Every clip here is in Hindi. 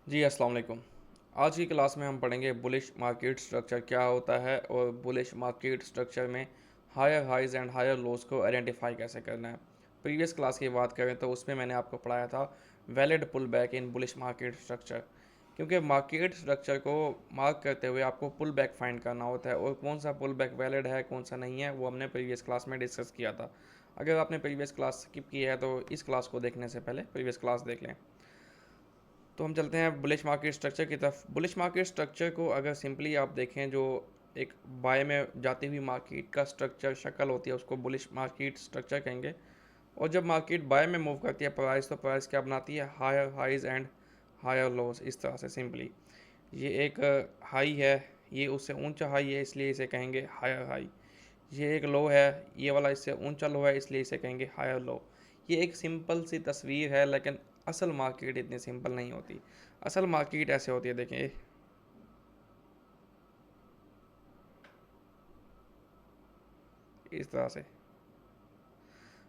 जी अस्सलाम वालेकुम। आज की क्लास में हम पढ़ेंगे बुलिश मार्केट स्ट्रक्चर क्या होता है और बुलिश मार्केट स्ट्रक्चर में higher highs and higher lows को आइडेंटिफाई कैसे करना है। प्रीवियस क्लास की बात करें तो उसमें मैंने आपको पढ़ाया था valid pull back in bullish market structure, क्योंकि मार्केट स्ट्रक्चर को मार्क करते हुए आपको पुल बैक फाइंड करना होता है और कौन सा पुल बैक वैलिड है कौन सा नहीं है वो हमने प्रीवियस क्लास में डिस्कस किया था। अगर आपने प्रीवियस क्लास स्किप की है तो इस क्लास को देखने से पहले प्रीवियस क्लास देख लें। तो हम चलते हैं बुलिश मार्केट स्ट्रक्चर की तरफ। बुलिश मार्केट स्ट्रक्चर को अगर सिंपली आप देखें, जो एक बाय में जाती हुई मार्केट का स्ट्रक्चर शक्ल होती है उसको बुलिश मार्केट स्ट्रक्चर कहेंगे। और जब मार्केट बाय में मूव करती है प्राइस, तो प्राइस क्या बनाती है? Higher highs and higher lows. इस तरह से सिंपली ये एक हाई है, ये उससे ऊंचा हाई है इसलिए इसे कहेंगे हायर हाई। ये एक लो है, ये वाला इससे ऊंचा लो है इसलिए इसे कहेंगे हायर लो। ये एक सिंपल सी तस्वीर है, लेकिन असल मार्केट इतनी सिंपल नहीं होती। असल मार्केट ऐसे होती है, देखें इस तरह से।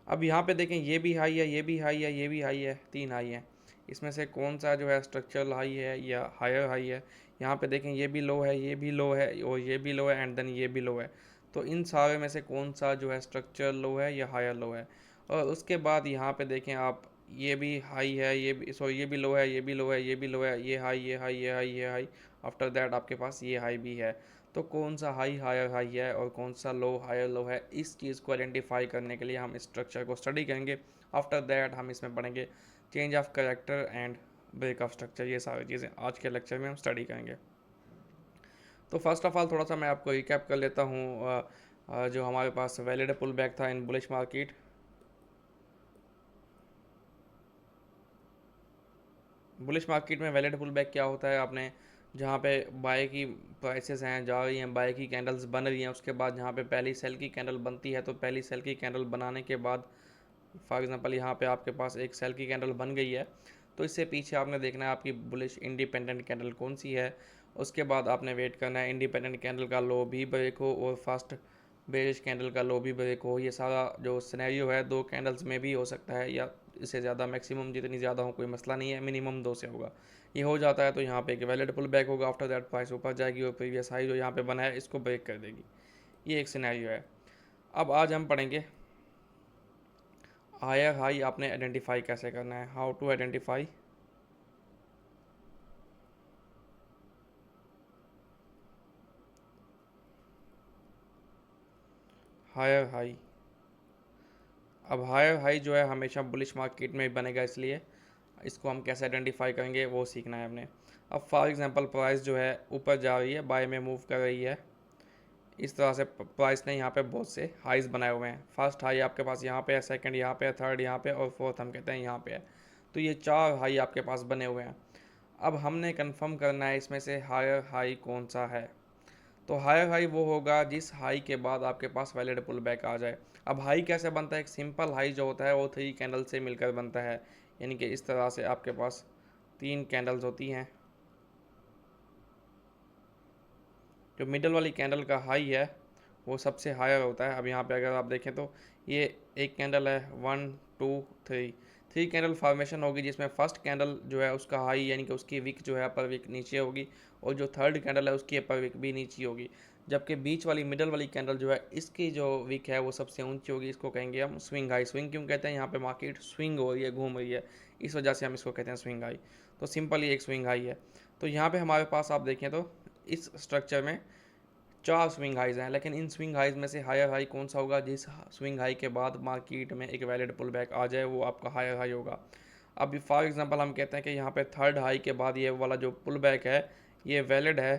अब यहाँ पे देखें, ये भी हाई है, ये भी हाई है, ये भी हाई है, तीन हाई है। इसमें से कौन सा जो है स्ट्रक्चरल हाई है या हायर हाई है? यहाँ पे देखें, ये भी लो है, ये भी लो है और ये भी लो है एंड देन ये भी लो है। तो इन सारे में से कौन सा जो है स्ट्रक्चरल लो है या हायर लो है? और उसके बाद यहाँ पे देखें आप, ये भी हाई है, ये भी सॉरी, ये भी लो है, ये भी लो है, ये भी लो है, ये हाई, ये हाई, ये हाई, ये हाई। आफ्टर दैट आपके पास ये हाई भी है। तो कौन सा हाई हायर हाई है और कौन सा लो हायर लो है, इस चीज़ को आइडेंटिफाई करने के लिए हम स्ट्रक्चर को स्टडी करेंगे। आफ्टर दैट हम इसमें पढ़ेंगे change of character and break of structure. ये सारी चीज़ें आज के लेक्चर में हम स्टडी करेंगे। तो फर्स्ट ऑफ ऑल थोड़ा सा मैं आपको रिकैप कर लेता हूँ। जो हमारे पास वैलिड पुल बैक था इन बुलिश मार्केट। बुलिश मार्केट में वैलिड पुल बैक क्या होता है? आपने जहाँ पे बाय की प्राइसेस हैं जा रही हैं, बाय की कैंडल्स बन रही हैं, उसके बाद जहाँ पे पहली सेल की कैंडल बनती है, तो पहली सेल की कैंडल बनाने के बाद फॉर एग्जांपल यहाँ पे आपके पास एक सेल की कैंडल बन गई है, तो इससे पीछे आपने देखना है आपकी बुलिश इंडिपेंडेंट कैंडल कौन सी है। उसके बाद आपने वेट करना है इंडिपेंडेंट कैंडल का लो भी ब्रेक हो और फर्स्ट बेरिश कैंडल का लो भी ब्रेक हो। ये सारा जो सिनेरियो है दो कैंडल्स में भी हो सकता है या इससे ज़्यादा, मैक्सिमम जितनी ज़्यादा हो कोई मसला नहीं है, मिनिमम दो से होगा। ये हो जाता है तो यहाँ पे एक वैलिड पुल बैक होगा। आफ्टर दैट प्राइस ऊपर जाएगी और प्रीवियस हाई जो यहाँ पे बना है इसको ब्रेक कर देगी। ये एक सिनेरियो है। अब आज हम पढ़ेंगे हायर हाई आपने आइडेंटिफाई कैसे करना है, how to identify higher high. अब हायर हाई जो है हमेशा बुलिश मार्केट में बनेगा, इसलिए इसको हम कैसे आइडेंटिफाई करेंगे वो सीखना है हमने। अब फॉर एग्जांपल प्राइस जो है ऊपर जा रही है, बाय में मूव कर रही है। इस तरह से प्राइस ने यहाँ पे बहुत से हाइज बनाए हुए हैं। फर्स्ट हाई आपके पास यहाँ पे है, सेकंड यहाँ पे है, थर्ड यहाँ पे और फोर्थ हम कहते हैं यहाँ पे है। तो ये चार हाई आपके पास बने हुए हैं। अब हमने कंफर्म करना है इसमें से हायर हाई कौन सा है। तो हायर हाई वो होगा जिस हाई के बाद आपके पास वैलिड पुल बैक आ जाए। अब हाई कैसे बनता है? एक सिंपल हाई जो होता है वो थ्री कैंडल से मिलकर बनता है, यानी कि इस तरह से आपके पास तीन कैंडल्स होती हैं। जो मिडल वाली कैंडल का हाई है वो सबसे हायर होता है। अब यहाँ पे अगर आप देखें तो ये एक कैंडल है, one two three, three candle formation होगी जिसमें फर्स्ट कैंडल जो है उसका हाई यानी कि उसकी विक जो है अपर विक नीचे होगी और जो थर्ड कैंडल है उसकी अपर विक भी नीचे होगी। जबकि बीच वाली मिडल वाली कैंडल जो है इसकी जो विक है वो सबसे ऊंची होगी। इसको कहेंगे हम स्विंग हाई। स्विंग क्यों कहते हैं? यहाँ पे मार्केट स्विंग हो रही है, घूम रही है, इस वजह से हम इसको कहते हैं स्विंग हाई। तो सिंपल ये एक स्विंग हाई है। तो यहाँ पे हमारे पास आप देखें तो इस स्ट्रक्चर में चार स्विंग हाइज हैं, लेकिन इन स्विंग हाइज में से हायर हाई कौन सा होगा? जिस स्विंग हाई के बाद मार्केट में एक वैलिड पुल बैक आ जाए वो आपका हायर हाई होगा। अब फॉर एग्जांपल हम कहते हैं कि यहाँ पे थर्ड हाई के बाद ये वाला जो पुल बैक है ये वैलिड है।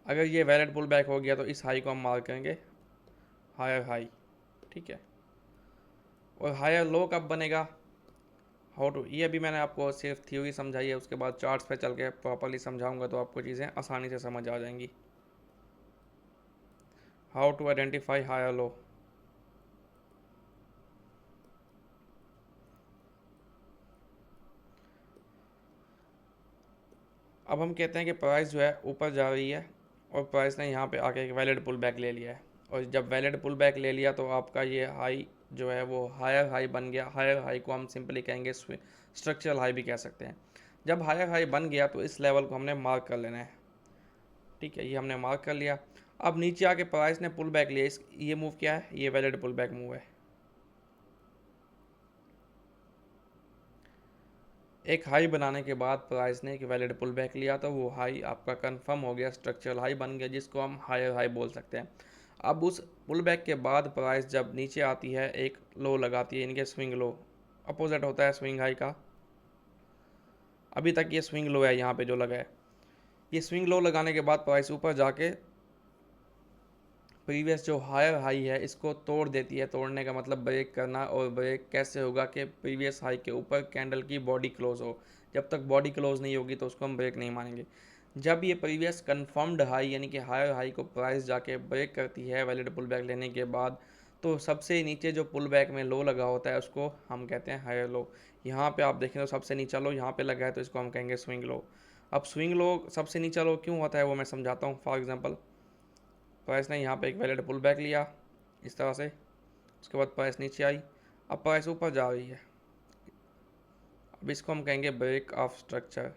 अगर ये वैलिड पुल बैक हो गया तो इस हाई को हम मार्क करेंगे हायर हाई, ठीक है। और हायर लो कब बनेगा? हाउ टू, ये अभी मैंने आपको सिर्फ थ्योरी समझाई है, उसके बाद चार्ट्स पे चल के प्रॉपरली समझाऊंगा तो आपको चीज़ें आसानी से समझ आ जाएंगी। How to identify higher low. अब हम कहते हैं कि प्राइस जो है ऊपर जा रही है और प्राइस ने यहाँ पे आके एक वैलिड पुल बैक ले लिया है, और जब वैलिड पुल बैक ले लिया तो आपका ये हाई जो है वो हायर हाई बन गया। हायर हाई को हम सिंपली कहेंगे स्ट्रक्चरल हाई भी कह सकते हैं। जब हायर हाई बन गया तो इस लेवल को हमने मार्क कर लेना है। ठीक है, ये हमने मार्क कर लिया। अब नीचे आके प्राइस ने पुल बैक लिया, इस ये मूव क्या है, ये वैलिड पुल बैक मूव है। एक हाई बनाने के बाद प्राइस ने एक वैलिड पुल बैक लिया तो वो हाई आपका कंफर्म हो गया, स्ट्रक्चरल हाई बन गया, जिसको हम हायर हाई बोल सकते हैं। अब उस पुल बैक के बाद प्राइस जब नीचे आती है एक लो लगाती है, इनके स्विंग लो अपोजिट होता है स्विंग हाई का। अभी तक ये स्विंग लो है यहाँ पे जो लगा है, ये स्विंग लो लगाने के बाद प्राइस ऊपर जाके प्रीवियस जो हायर हाई है इसको तोड़ देती है। तोड़ने का मतलब ब्रेक करना, और ब्रेक कैसे होगा कि प्रीवियस हाई के ऊपर कैंडल की बॉडी क्लोज हो। जब तक बॉडी क्लोज नहीं होगी तो उसको हम ब्रेक नहीं मानेंगे। जब ये प्रीवियस कंफर्म्ड हाई यानी कि हायर हाई को प्राइस जाके ब्रेक करती है वैलिड पुल बैक लेने के बाद, तो सबसे नीचे जो पुल बैक में लो लगा होता है उसको हम कहते हैं हायर लो। यहाँ पे आप देखें तो सबसे नीचा लो यहाँ पे लगा है तो इसको हम कहेंगे स्विंग लो। अब स्विंग लो सबसे नीचा लो क्यों होता है वो मैं समझाता हूँ। फॉर एग्जाम्पल प्राइस ने यहाँ पे एक वैलिड पुल बैक लिया इस तरह से, उसके बाद प्राइस नीचे आई, अब प्राइस ऊपर जा रही है। अब इसको हम कहेंगे ब्रेक ऑफ स्ट्रक्चर।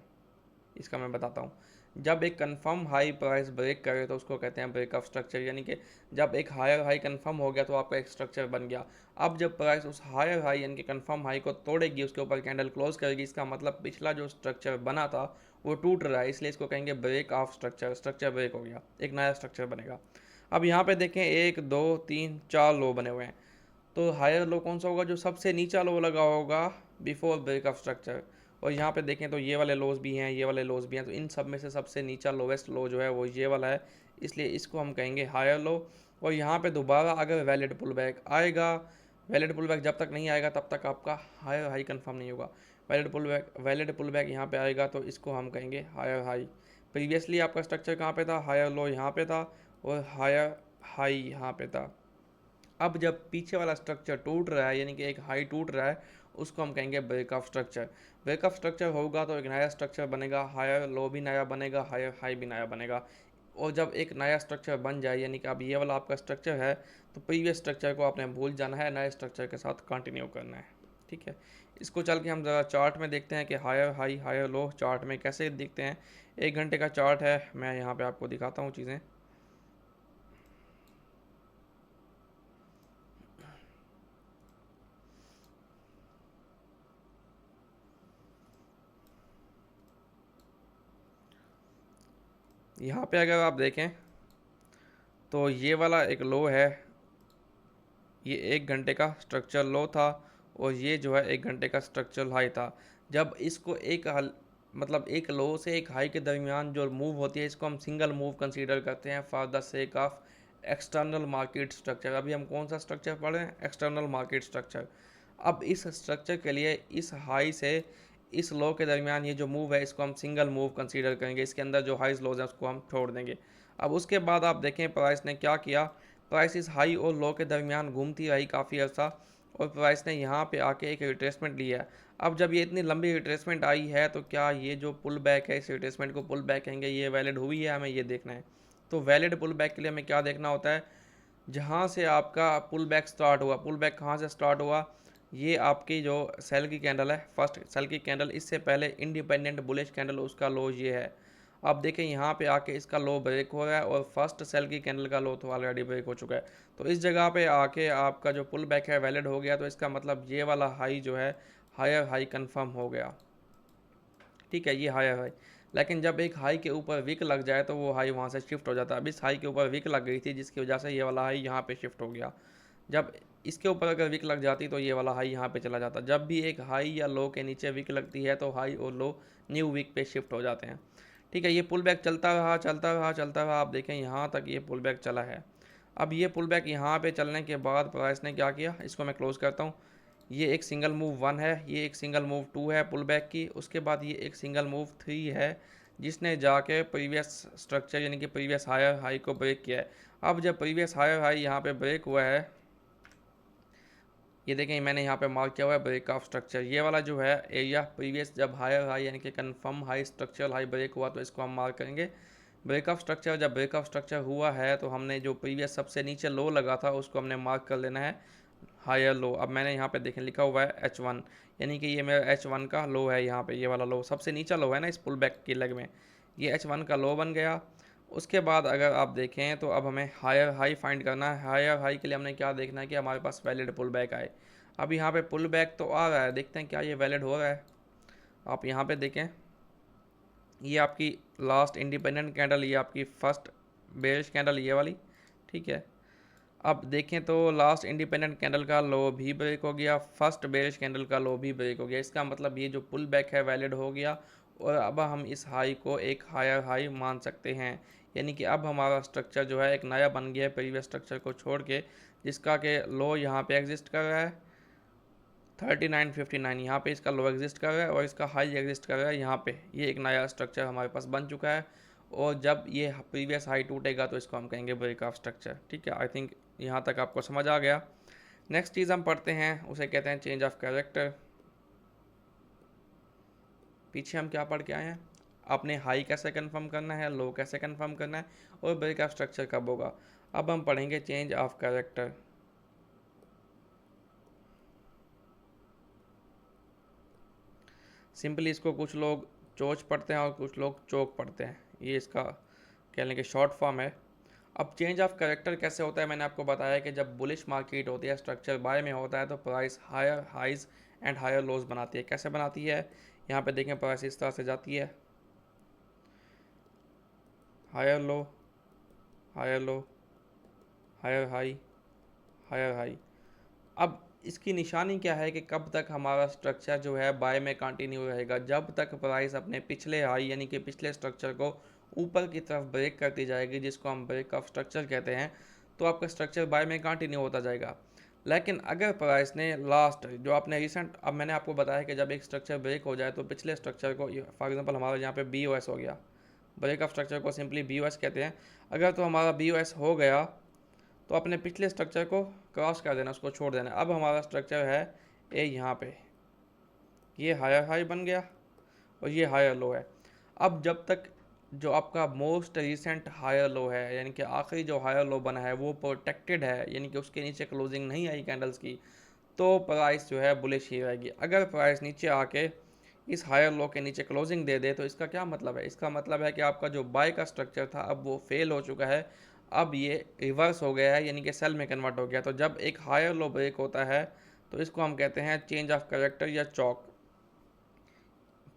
इसका मैं बताता हूँ। जब एक कंफर्म हाई प्राइस ब्रेक करे तो उसको कहते हैं ब्रेक ऑफ स्ट्रक्चर, यानी कि जब एक हायर हाई कंफर्म हो गया तो आपका एक स्ट्रक्चर बन गया। अब जब प्राइस उस हायर हाई यानी कि कंफर्म हाई को तोड़ेगी, उसके ऊपर कैंडल क्लोज करेगी, इसका मतलब पिछला जो स्ट्रक्चर बना था वो टूट रहा है, इसलिए इसको कहेंगे break of structure. Structure break हो गया, एक नया स्ट्रक्चर बनेगा। अब यहाँ पे देखें 1 2 3 4 लो बने हुए हैं, तो हायर लो कौन सा होगा, जो सबसे नीचा लो लगा होगा बिफोर ब्रेक ऑफ स्ट्रक्चर। और यहाँ पे देखें तो ये वाले लोज भी हैं, ये वाले लोज भी हैं, तो इन सब में से सबसे नीचा लोवेस्ट लो जो है वो ये वाला है, इसलिए इसको हम कहेंगे हायर लो। और यहाँ पे दोबारा अगर वैलिड पुल बैक आएगा, वैलिड पुल बैक जब तक नहीं आएगा तब तक आपका हायर हाई कंफर्म नहीं होगा। वैलिड पुल बैक यहाँ पे आएगा तो इसको हम कहेंगे हायर हाई। प्रीवियसली आपका स्ट्रक्चर कहाँ पे था, हायर लो यहाँ पे था और हायर हाई यहाँ पे था। अब जब पीछे वाला स्ट्रक्चर टूट रहा है यानी कि एक हाई टूट रहा है, उसको हम कहेंगे break of structure. Break of structure होगा तो एक नया स्ट्रक्चर बनेगा, हायर लो भी नया बनेगा, हायर हाई भी नया बनेगा। और जब एक नया स्ट्रक्चर बन जाए यानी कि अब ये वाला आपका स्ट्रक्चर है, तो प्रीवियस स्ट्रक्चर को आपने भूल जाना है, नए स्ट्रक्चर के साथ कंटिन्यू करना है। ठीक है, इसको चल के हम ज़रा चार्ट में देखते हैं कि higher high higher low chart में कैसे दिखते हैं। 1 घंटे का चार्ट है, मैं यहाँ पे आपको दिखाता हूँ चीज़ें। यहाँ पे अगर आप देखें तो ये वाला एक लो है, ये 1 घंटे का स्ट्रक्चर लो था, और ये जो है 1 घंटे का स्ट्रक्चरल हाई था। जब इसको एक हल मतलब एक लो से एक हाई के दरमियान जो मूव होती है इसको हम सिंगल मूव कंसीडर करते हैं for the sake of external market structure. अभी हम कौन सा स्ट्रक्चर पढ़ रहे हैं, एक्सटर्नल मार्केट स्ट्रक्चर। अब इस स्ट्रक्चर के लिए इस हाई से इस लो के दरमियान ये जो मूव है इसको हम सिंगल मूव कंसीडर करेंगे, इसके अंदर जो हाइज लोज हैं उसको हम छोड़ देंगे। अब उसके बाद आप देखें प्राइस ने क्या किया, प्राइस इस हाई और लो के दरमियान घूमती रही काफ़ी अर्सा, और प्राइस ने यहाँ पे आके एक रिट्रेसमेंट लिया है। अब जब ये इतनी लंबी रिट्रेसमेंट आई है तो क्या ये जो पुल बैक है, इस रिट्रेसमेंट को पुल बैक कहेंगे, ये वैलिड हुई है, हमें ये देखना है। तो वैलिड पुल बैक के लिए हमें क्या देखना होता है, जहाँ से आपका पुल बैक स्टार्ट हुआ, पुल बैक कहाँ से स्टार्ट हुआ, ये आपकी जो सेल की कैंडल है, फर्स्ट सेल की कैंडल, इससे पहले इंडिपेंडेंट बुलिश कैंडल, उसका लो ये है। आप देखें यहाँ पे आके इसका लो ब्रेक हो रहा है और फर्स्ट सेल की कैंडल का लो तो ऑलरेडी ब्रेक हो चुका है। तो इस जगह पे आके आपका जो पुल बैक है वैलिड हो गया, तो इसका मतलब ये वाला हाई जो है हायर हाई कंफर्म हो गया। ठीक है, ये हायर हाई। लेकिन जब एक हाई के ऊपर विक लग जाए तो वो हाई वहाँ से शिफ्ट हो जाता है। अब इस हाई के ऊपर विक लग गई थी जिसकी वजह से ये वाला हाई यहाँ पे शिफ्ट हो गया। जब इसके ऊपर अगर विक लग जाती तो ये वाला हाई यहाँ पे चला जाता। जब भी एक हाई या लो के नीचे विक लगती है तो हाई और लो न्यू विक पे शिफ्ट हो जाते हैं। ठीक है, ये पुल बैक चलता रहा चलता रहा चलता रहा, आप देखें यहाँ तक ये पुल बैक चला है। अब ये पुल बैक यहाँ पे चलने के बाद प्राइस ने क्या किया, इसको मैं क्लोज करता हूँ। ये एक सिंगल मूव 1 है, ये एक सिंगल मूव 2 है पुल बैक की, उसके बाद ये एक सिंगल मूव 3 है जिसने जाके प्रीवियस स्ट्रक्चर यानी कि प्रीवियस हायर हाई को ब्रेक किया है। अब जब प्रीवियस हायर हाई यहाँ पे ब्रेक हुआ है, ये देखें मैंने यहाँ पे मार्क किया हुआ है ब्रेक ऑफ स्ट्रक्चर। ये वाला जो है एरिया प्रीवियस जब हायर हाई यानी कि confirm high structural high break हुआ तो इसको हम मार्क करेंगे ब्रेक ऑफ स्ट्रक्चर। जब ब्रेक ऑफ स्ट्रक्चर हुआ है तो हमने जो प्रीवियस सबसे नीचे लो लगा था उसको हमने मार्क कर लेना है हायर लो। अब मैंने यहाँ पे देखें लिखा हुआ है H1, यानी कि ये मेरा H1 का लो है। यहाँ पे ये वाला लो सबसे नीचा लो है ना इस पुल बैक की लेग में, ये H1 का लो बन गया। उसके बाद अगर आप देखें तो अब हमें हायर हाई फाइंड करना है। हायर हाई के लिए हमने क्या देखना है कि हमारे पास वैलिड पुल बैक आए। अब यहाँ पे पुल बैक तो आ रहा है, देखते हैं क्या ये वैलिड हो रहा है। आप यहाँ पे देखें, ये आपकी लास्ट इंडिपेंडेंट कैंडल, ये आपकी फर्स्ट बेरिश कैंडल ये वाली, ठीक है। अब देखें तो लास्ट इंडिपेंडेंट कैंडल का लो भी ब्रेक हो गया, फर्स्ट बेरिश कैंडल का लो भी ब्रेक हो गया। इसका मतलब ये जो पुल बैक है वैलिड हो गया, और अब हम इस हाई को एक हायर हाई मान सकते हैं। यानी कि अब हमारा स्ट्रक्चर जो है एक नया बन गया है प्रीवियस स्ट्रक्चर को छोड़ के, जिसका के लो यहाँ पे एग्जिस्ट कर रहा है 3959, यहाँ पे इसका लो एग्जिस्ट कर रहा है और इसका हाई एग्जिस्ट कर रहा है यहाँ पे। ये एक नया स्ट्रक्चर हमारे पास बन चुका है, और जब ये प्रीवियस हाई टूटेगा तो इसको हम कहेंगे ब्रेक ऑफ स्ट्रक्चर, ठीक है। आई थिंक यहाँ तक आपको समझ आ गया। नेक्स्ट चीज़ हम पढ़ते हैं, उसे कहते हैं चेंज ऑफ कैरेक्टर। पीछे हम क्या पढ़ के आए हैं, आपने हाई कैसे कंफर्म करना है, लो कैसे कंफर्म करना है, और ब्रेक ऑफ स्ट्रक्चर कब होगा। अब हम पढ़ेंगे चेंज ऑफ कैरेक्टर। सिंपली इसको कुछ लोग चोच पढ़ते हैं और कुछ लोग चोक पढ़ते हैं, ये इसका कह लें कि शॉर्ट फॉर्म है। अब चेंज ऑफ कैरेक्टर कैसे होता है, मैंने आपको बताया कि जब बुलिश मार्केट होती है, स्ट्रक्चर बाय में होता है, तो price higher highs and higher lows बनाती है। कैसे बनाती है, यहाँ पे देखें प्राइस इस तरह से जाती है, higher low, higher low, higher high, higher high. अब इसकी निशानी क्या है कि कब तक हमारा स्ट्रक्चर जो है बाय में कंटिन्यू रहेगा, जब तक प्राइस अपने पिछले हाई यानी कि पिछले स्ट्रक्चर को ऊपर की तरफ ब्रेक करती जाएगी, जिसको हम ब्रेक ऑफ स्ट्रक्चर कहते हैं, तो आपका स्ट्रक्चर बाय में कंटिन्यू होता जाएगा। लेकिन अगर प्राइस ने लास्ट जो आपने रिसेंट, अब मैंने आपको बताया कि जब एक स्ट्रक्चर ब्रेक हो जाए तो पिछले स्ट्रक्चर को, फॉर एग्जांपल हमारा यहाँ पे BOS हो गया, ब्रेक ऑफ स्ट्रक्चर को सिंपली BOS कहते हैं। अगर तो हमारा BOS हो गया तो अपने पिछले स्ट्रक्चर को क्रॉस कर देना, उसको छोड़ देना। अब हमारा स्ट्रक्चर है ए, यहाँ पे ये हायर हाई बन गया और ये हायर लो है। अब जब तक जो आपका मोस्ट रिसेंट हायर लो है, यानी कि आखिरी जो हायर लो बना है वो प्रोटेक्टेड है, यानी कि उसके नीचे क्लोजिंग नहीं आई कैंडल्स की, तो प्राइस जो है बुलिश ही रहेगी। अगर प्राइस नीचे आके इस हायर लो के नीचे क्लोजिंग दे दे तो इसका क्या मतलब है, इसका मतलब है कि आपका जो बाय का स्ट्रक्चर था अब वो फेल हो चुका है, अब ये रिवर्स हो गया है, यानी कि सेल में कन्वर्ट हो गया। तो जब एक हायर लो ब्रेक होता है तो इसको हम कहते हैं चेंज ऑफ कैरेक्टर या चौक।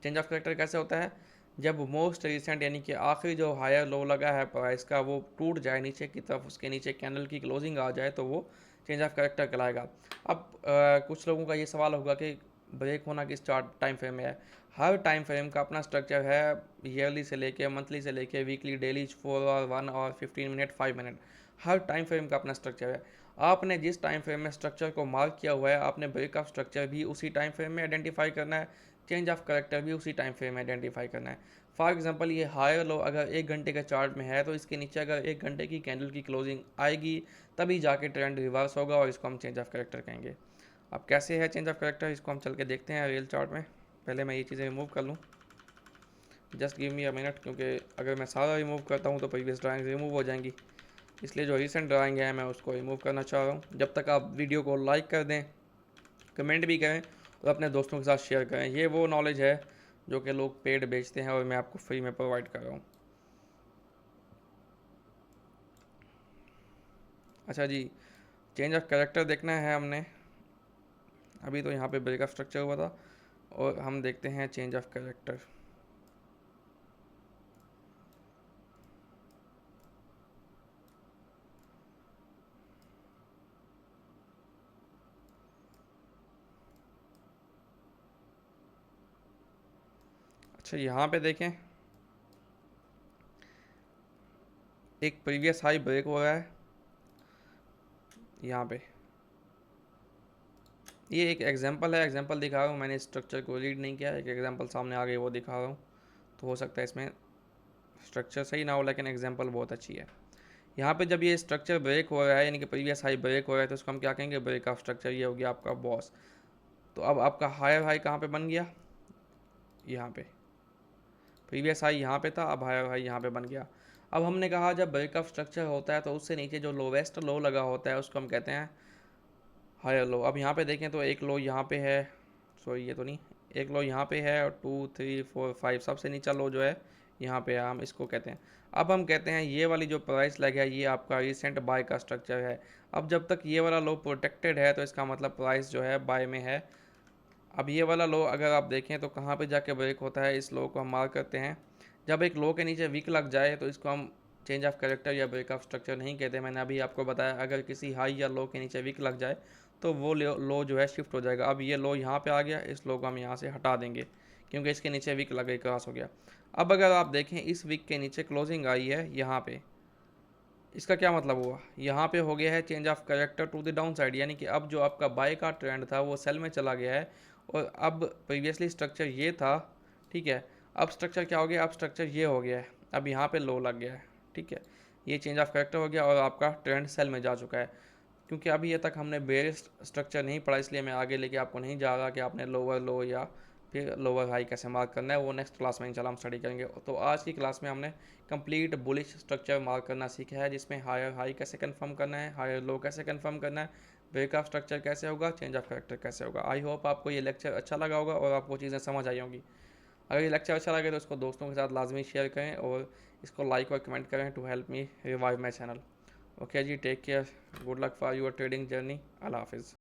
चेंज ऑफ कैरेक्टर कैसे होता है, जब मोस्ट रिसेंट यानी कि आखिरी जो हायर लो लगा है प्राइस का वो टूट जाए नीचे की तरफ, उसके नीचे कैंडल की क्लोजिंग आ जाए, तो वो चेंज ऑफ कैरेक्टर कहलाएगा। अब कुछ लोगों का ये सवाल होगा कि ब्रेक होना किस चार्ट टाइम फ्रेम में है। हर टाइम फ्रेम का अपना स्ट्रक्चर है, ईयरली से लेके मंथली से लेके weekly, daily, 4 hour, 1 hour, 15 minute, 5 minute, हर टाइम फ्रेम का अपना स्ट्रक्चर है। आपने जिस टाइम फ्रेम में स्ट्रक्चर को मार्क किया हुआ है, आपने ब्रेक ऑफ स्ट्रक्चर भी उसी टाइम फ्रेम में आइडेंटिफाई करना है, चेंज ऑफ करेक्टर भी उसी टाइम फ्रेम में आइडेंटिफाई करना है। फॉर एग्जांपल ये हायर लो अगर 1 घंटे के चार्ट में है तो इसके नीचे अगर 1 घंटे की कैंडल की क्लोजिंग आएगी तभी जाके ट्रेंड रिवर्स होगा और इसको हम चेंज ऑफ करेक्टर कहेंगे। अब कैसे है चेंज ऑफ करेक्टर, इसको हम चल के देखते हैं रियल चार्ट में। पहले मैं ये चीज़ें रिमूव कर लूँ, just give me a minute, क्योंकि अगर मैं सारा रिमूव करता हूँ तो प्रीवियस ड्राइंग रिमूव हो जाएंगी, इसलिए जो रिसेंट ड्राइंग है मैं उसको रिमूव करना चाह रहा हूँ। जब तक आप वीडियो को लाइक कर दें, कमेंट भी करें और अपने दोस्तों के साथ शेयर करें। ये वो नॉलेज है जो कि लोग पेड बेचते हैं और मैं आपको फ्री में प्रोवाइड कर रहा हूँ। अच्छा जी, चेंज ऑफ कैरेक्टर देखना है हमने। अभी तो यहाँ पे ब्रेक ऑफ स्ट्रक्चर हुआ था और हम देखते हैं चेंज ऑफ कैरेक्टर। अच्छा, यहाँ पे देखें एक प्रीवियस हाई ब्रेक हो रहा है यहाँ पे। ये एक एग्जांपल है, एग्जांपल दिखा रहा हूँ, मैंने स्ट्रक्चर को रीड नहीं किया, एक एग्जांपल सामने आ गई वो दिखा रहा हूँ। तो हो सकता है इसमें स्ट्रक्चर सही ना हो, लेकिन एग्जांपल बहुत अच्छी है। यहाँ पे जब ये स्ट्रक्चर ब्रेक हो रहा है यानी कि प्रीवियस हाई ब्रेक हो रहा है तो उसको हम क्या कहेंगे, ब्रेक ऑफ स्ट्रक्चर। ये हो गया आपका बॉस। तो अब आपका हायर हाई कहाँ पे बन गया, यहाँ पे। प्रीवियस हाई यहाँ पे था, अब हायर हाई यहाँ पे बन गया। अब हमने कहा जब ब्रेक ऑफ स्ट्रक्चर होता है तो उससे नीचे जो लोवेस्ट लो लगा होता है उसको हम कहते हैं हायर लो। अब यहाँ पे देखें तो एक लो यहाँ पे है, सॉरी ये तो नहीं, एक लो यहाँ पे है और 2 3 4 5 सबसे नीचा लो जो है यहाँ पे है, हम इसको कहते हैं। अब हम कहते हैं ये वाली जो प्राइस लैग है ये आपका रिसेंट बाय का स्ट्रक्चर है। अब जब तक ये वाला लो प्रोटेक्टेड है तो इसका मतलब प्राइस जो है बाय में है। अब ये वाला लो अगर आप देखें तो कहाँ पे जाके ब्रेक होता है, इस लो को हम मार्क करते हैं। जब एक लो के नीचे वीक लग जाए तो इसको हम चेंज ऑफ कैरेक्टर या ब्रेक ऑफ स्ट्रक्चर नहीं कहते। मैंने अभी आपको बताया अगर किसी हाई या लो के नीचे वीक लग जाए तो वो लो जो है शिफ्ट हो जाएगा। अब ये लो यहाँ पे आ गया, इस लो को हम यहाँ से हटा देंगे क्योंकि इसके नीचे वीक लग गई, क्रॉस हो गया। अब अगर आप देखें इस वीक के नीचे क्लोजिंग आई है यहाँ पे, इसका क्या मतलब हुआ, यहाँ पे हो गया है change of character to the down side, यानी कि अब जो आपका बाय का ट्रेंड था वो सेल में चला गया है। और अब प्रीवियसली स्ट्रक्चर ये था, ठीक है, अब स्ट्रक्चर क्या हो गया, अब स्ट्रक्चर ये हो गया है, अब यहाँ पे लो लग गया है, ठीक है, ये चेंज ऑफ कैरेक्टर हो गया और आपका ट्रेंड सेल में जा चुका है। क्योंकि अभी ये तक हमने बेयरिश स्ट्रक्चर नहीं पढ़ा इसलिए मैं आगे लेके आपको नहीं जा रहा कि आपने लोअर लो या फिर लोअर हाई कैसे मार्क करना है, वो नेक्स्ट क्लास में इंशाल्लाह हम स्टडी करेंगे। तो आज की क्लास में हमने कंप्लीट बुलिश स्ट्रक्चर मार्क करना सीखा है, जिसमें हायर हाई कैसे कंफर्म करना है, हायर लो कैसे कंफर्म करना है, ब्रेक ऑफ स्ट्रक्चर कैसे होगा, चेंज ऑफ कैरेक्टर कैसे होगा। आई होप आपको ये लेक्चर अच्छा लगा होगा और आपको चीज़ें समझ आई होंगी। अगर ये लेक्चर अच्छा लगे तो इसको दोस्तों के साथ लाजमी शेयर करें और इसको लाइक और कमेंट करें to help me revive my channel. Okay जी, take care, good luck for your trading journey, Allah हाफिज़।